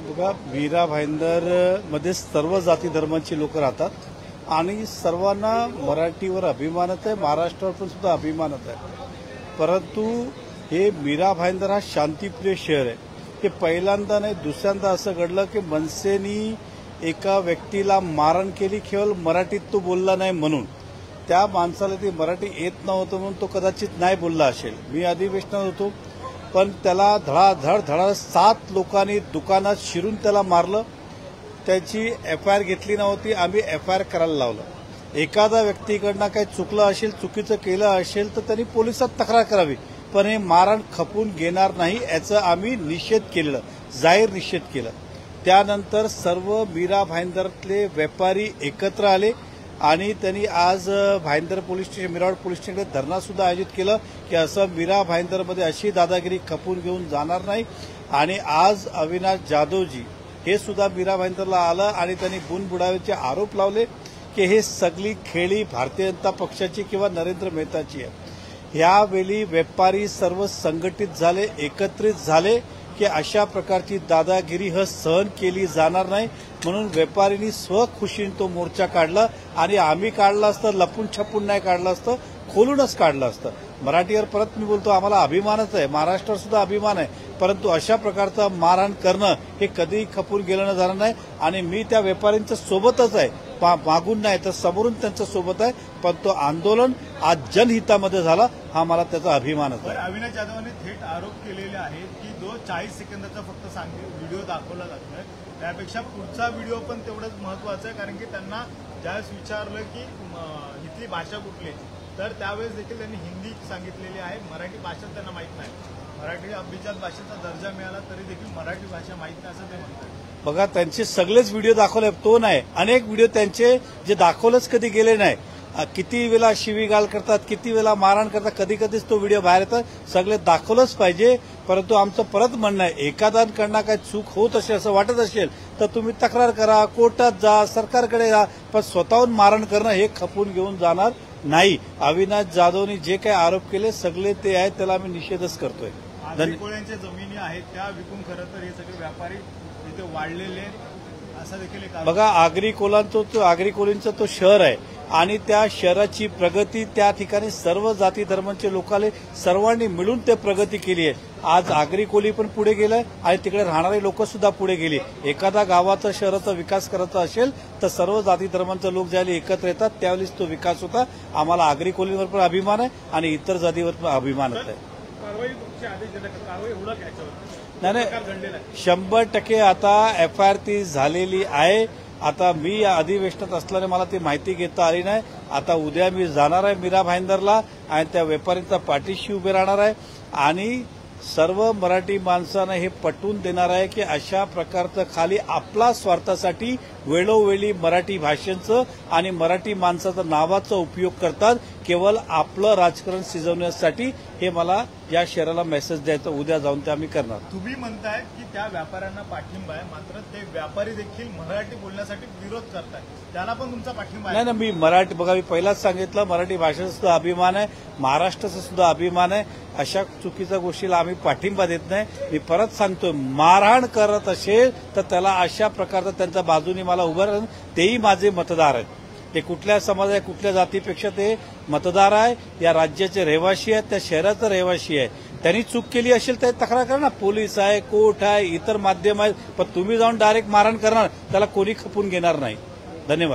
बघा, मीरा भाईंदर मध्ये सर्व जाती धर्मांची लोक राहतात आणि सर्वांना मराठीवर अभिमानच आहे, महाराष्ट्रावर पण सुद्धा अभिमानच आहे। परंतु हे मीरा भाईंदर हा शांतिप्रिय शहर आहे। हे पहिल्यांदा नाही दुसऱ्यांदा असं घडलं की मनसेनी एका व्यक्तीला मारण केली केवळ मराठीत तो बोलला नाही म्हणून। त्या माणसाला ती मराठी येत नव्हतं म्हणून तो कदाचित नाही बोलला असेल। मी अधिवेशनात होतो पण त्याला धडाधड 7 लोकांनी दुकानात शिरून त्याला मारलं। त्याची एफआयआर घेतली नव्हती, आम्ही एफआयआर करायला लावलं। एखादा व्यक्तीकडनं काही चुकलं असेल, चुकीचं केलं असेल तर त्यांनी पोलिसात तक्रार करावी, पण हे मारण खपून घेणार नाही याचं आम्ही निषेध केलं, जाहीर निषेध केला। त्यानंतर सर्व मीरा भाईंदरातले व्यापारी एकत्र आले आणि त्यांनी आज भाईंदर पोलीस स्टेशन, मीरावाड पोलीस स्टेशनकडे धरणा सुद्धा आयोजित केलं की असं मीरा भाईंदरमध्ये अशी दादागिरी खपून घेऊन जाणार नाही। आणि आज अविनाश जाधवजी हे सुद्धा मीरा भाईंदरला आलं आणि त्यांनी बुडबुडावेचे आरोप लावले की हे सगळी खेळी भारतीय जनता पक्षाची किंवा नरेंद्र मेहताची आहे। यावेळी व्यापारी सर्व संघटित झाले, एकत्रित झाले की अशा प्रकारची दादागिरी सहन केली जाणार नाही, म्हणून व्यापाऱ्यांनी स्वखुशीने तो मोर्चा काढला आणि आम्ही काढला असतं, लपून छपून नाही काढलं असतं, खोलूनच काढलं असतं। मराठीवर परत मी बोलतो, आम्हाला अभिमानच आहे, महाराष्ट्रावर सुद्धा अभिमान आहे, परंतु अशा प्रकारचं मारहाण करणं हे कधीही खपून गेलं जाणार नाही। आणि मी त्या व्यापाऱ्यांच्या सोबतच आहे, मागून नाही तर समोरून त्यांच्या सोबत आहे, पण तो आंदोलन आज जनहितामध्ये झाला हा मला त्याचा अभिमानच आहे। अविनाश जाधवांनी थेट आरोप केलेले आहेत की जो 40 सेकंदाचा फक्त व्हिडिओ दाखवला जातोय त्यापेक्षा पुढचा व्हिडिओ पण तेवढंच महत्वाचा आहे, कारण की त्यांना ज्यावेळेस विचारलं की इथली भाषा कुठली तर त्यावेळेस देखील त्यांनी हिंदी सांगितलेली आहे, मराठी भाषा त्यांना माहीत नाही। मराठी अभिजात भाषेचा दर्जा मिळाला तरी देखील मराठी भाषा माहीत नाही असं ते म्हणतात। बघा, त्यांचे सगळेच व्हिडिओ दाखवले, तो नाही, अनेक व्हिडिओ त्यांचे जे दाखवलंच कधी गेले नाही। किती वेळा शिवीगाळ करतात, किती वेळा मारहाण करतात, कधी कधीच तो व्हिडिओ बाहेर येतात, सगळे दाखवलंच पाहिजे। परंतु आमचं परत म्हणणं आहे, एखाद्याकडनं काही चूक होत असेल असं वाटत असेल तर तुम्ही तक्रार करा, कोर्टात जा, सरकारकडे जा, पण स्वतःहून मारहाण करणं हे खपून घेऊन जाणार नाही। अविनाश जाधवनी जे काही आरोप केले सगळे ते आहेत, त्याला आम्ही निषेधच करतोय। कोळ्यांच्या जमिनी आहेत त्या विकून खरं तर हे सगळे व्यापारी इथे वाढलेले असं देखील एक बघा, आगरी कोलींचा तो शहर आहे आणि त्या शहराची प्रगती त्या ठिकाणी सर्व जाती धर्मांचे लोक आले, सर्वांनी मिळून ते प्रगती केली आहे। आज आगरी कोली पण पुढे गेलंय आणि तिकडे राहणारे लोक सुद्धा पुढे गेले। एखादा गावाचा शहराचा विकास करायचा असेल तर सर्व जाती धर्मांचे लोक ज्यावेळी एकत्र येतात त्यावेळेस तो विकास होता। आम्हाला आगरी कोलींवर पण अभिमान आहे आणि इतर जातीवर पण अभिमान आहे। नाही, 100% आता एफआयआर ती झालेली आहे। आता मी या अधिवेशनात असल्याने मला ती माहिती घेता आली नाही। आता उद्या मी जाणार आहे मीरा भाईंदरला आणि त्या व्यापाऱ्यांच्या पाठीशी उभे राहणार आहे आणि सर्व मराठी माणसांना हे पटवून देणार आहे की अशा प्रकारचं खाली आपला स्वार्थासाठी वेळोवेळी मराठी भाषेचं आणि मराठी माणसाचं नावाचा उपयोग करतात, केवळ आपलं राजकारण शिजवण्यासाठी। हे मला या शहराला मेसेज द्यायचा, उद्या जाऊन ते आम्ही करणार। तुम्ही म्हणताय की त्या व्यापाऱ्यांना पाठिंबा आहे, मात्र ते व्यापारी देखील मराठी बोलण्यासाठी विरोध करतात, त्याला पण तुमचा पाठिंबा आहे? नाही, मी मराठी, बघा, मी पहिलाच सांगितलं, मराठी भाषेचा सुद्धा अभिमान आहे, महाराष्ट्राचा सुद्धा अभिमान आहे। अशा चुकीच्या गोष्टीला आम्ही पाठिंबा देत नाही। मी परत सांगतोय, मारहाण करत असेल तर त्याला अशा प्रकारचा त्यांच्या बाजूने मला उभं राहून, तेही माझे मतदार आहेत, ते कुठल्या समाज, कुठल्या जातीपेक्षा ते मतदार आहे, या राज्याचे रहिवासी आहेत, त्या शहराचा रहिवासी आहे। त्यांनी चूक केली असेल तर तक्रार करा ना, पोलीस आहे, कोर्ट आहे, इतर माध्यम आहेत, पण तुम्ही जाऊन डायरेक्ट मारहाण करणार त्याला कोणी खपून घेणार नाही। धन्यवाद।